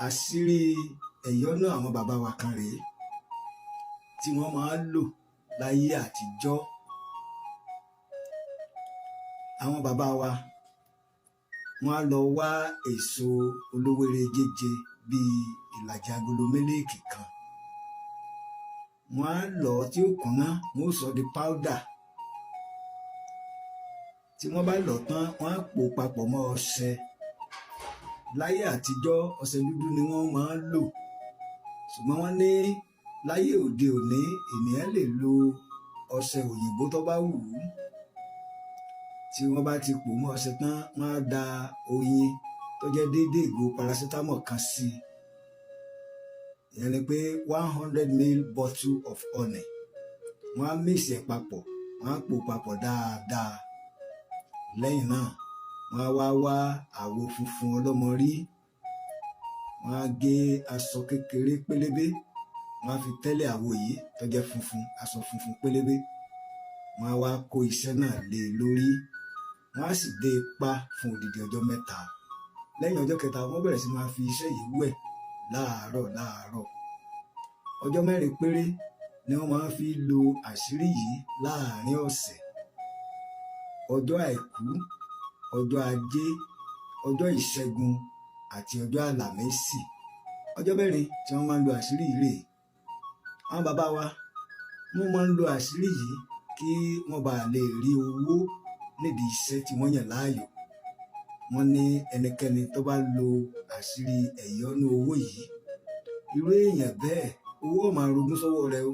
àṣírí ẹ̀yọ́nú àwọn bàbá wa kan rèé tí wọ́n máa ń lò láyé àtijọ́. Àwọn bàbá wa wọ́n á lọ wá èso olówéré jẹjẹ bíi ìlàjì agolo mílíìkì kan. Wọ́n á lọ̀ ọ́ tí ó kúnná, wọ́n ó sọ di powder. Tí wọ́n bá lọ̀ tán, wọ́n á pò papọ̀ mọ́ ọṣẹ. Láyé àtijọ́ ọṣẹ dúdú ni wọ́n máa ń lò, ṣùgbọ́n wọ́n ní láyé òde òní ènìyàn lè lo ọṣẹ òyìnbó tó bá wù ú. Tí wọ́n bá ti pò mọ́ ọṣẹ tán, wọ́n á da oyin tó jẹ́ déédéé ìgò paracetamol kan sí i. Ìyẹn ni pé 100 ml bottle of honey. Wọ́n á mix ẹ̀ papọ̀, wọ́n á pò papọ̀ dáadáa. Lẹ́yìn náà wọ́n á wá àwo funfun ọlọ́mọrí. Wọ́n á gé aṣọ kékeré pélébé, wọ́n á fi tẹ́lẹ̀ àwo yìí tó jẹ́ funfun, aṣọ funfun pélébé. Wọ́n á wá kó iṣẹ́ náà lé e lórí. Wọ́n á sì dé ipá fún odidi ọjọ́ 3. Lẹ́yìn ọjọ́ 3 wọ́n bẹ̀rẹ̀ sí máa fi iṣẹ́ yìí wẹ̀ láàárọ̀. Ọjọ́ 4 péré ni wọ́n máa fi lo àṣírí yìí láàárín ọ̀sẹ̀. Ọjọ́ àìkú, ọjọ́ ajé, ọjọ́ ìṣẹ́gun àti ọjọ́ àlàmísì. Ọjọ́ 4 tí wọ́n máa ń lo àṣírí yìí rèé. Àwọn bàbá wa wọ́n máa ń lo àṣírí yìí kí wọ́n bá lè rí owó nídìí iṣẹ́ tí wọ́n yàn láàyò. Wọ́n ní ẹnikẹ́ni tó bá lo àṣírí ẹ̀yọ́nú owó yìí, irú èèyàn bẹ́ẹ̀ owó máa rogún sọ́wọ́ rẹ̀ o.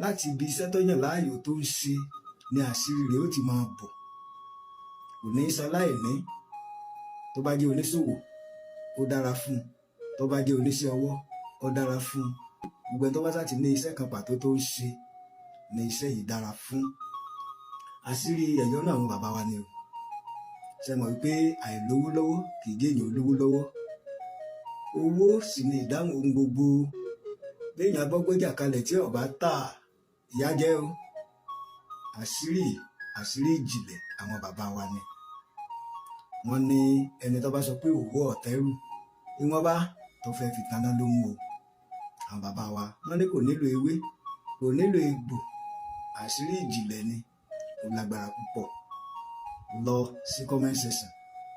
Láti ibi iṣẹ́ tó yàn láàyò tó ń ṣe ni àṣírí rẹ̀ ó ti máa bọ̀. Kò ní ṣaláìní. Tó bá jẹ́ oníṣòwò ó dára fún un, tó bá jẹ́ oníṣẹ́ ọwọ́ ó dára fún un. Gbogbo ẹni tó bá sáà ti ní iṣẹ́ kan pàtó tó ń ṣe ni iṣẹ́ yìí dára fún. Àṣírí ẹ̀yọ́nú àwọn bàbá wa ni o. Ṣé mọ̀ wípé àìlówó lọ́wọ́ kì í jẹ́yàn olówó lọ́wọ́. Owó sì ni ìdáhùn ohun gbogbo. Béèyàn bọ́gbọ́jà kalẹ̀ tí ó bá tà, ìyà jẹ o. Àṣírí ìjìnlẹ̀ àwọn bàbá wa ni. Wọ́n ní ẹni tó bá sọ pé òwò ọ̀tẹ́rù ìwọ̀n bá tó fẹ́ fi taná ló mú o. Àwọn bàbá wa wọ́n ní kò nílò ewé, kò nílò egbò. Àṣírí ìjìnlẹ̀ ni, ó lágbára púpọ̀. Lọ sí comment section,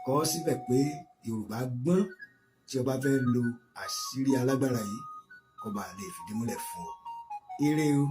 kọ síbẹ̀ pé Yorùbá gbọ́n tí o bá fẹ́ lo àṣírí alágbára yìí kó bá lè fìdí múlẹ̀ fún ọ. Ire o.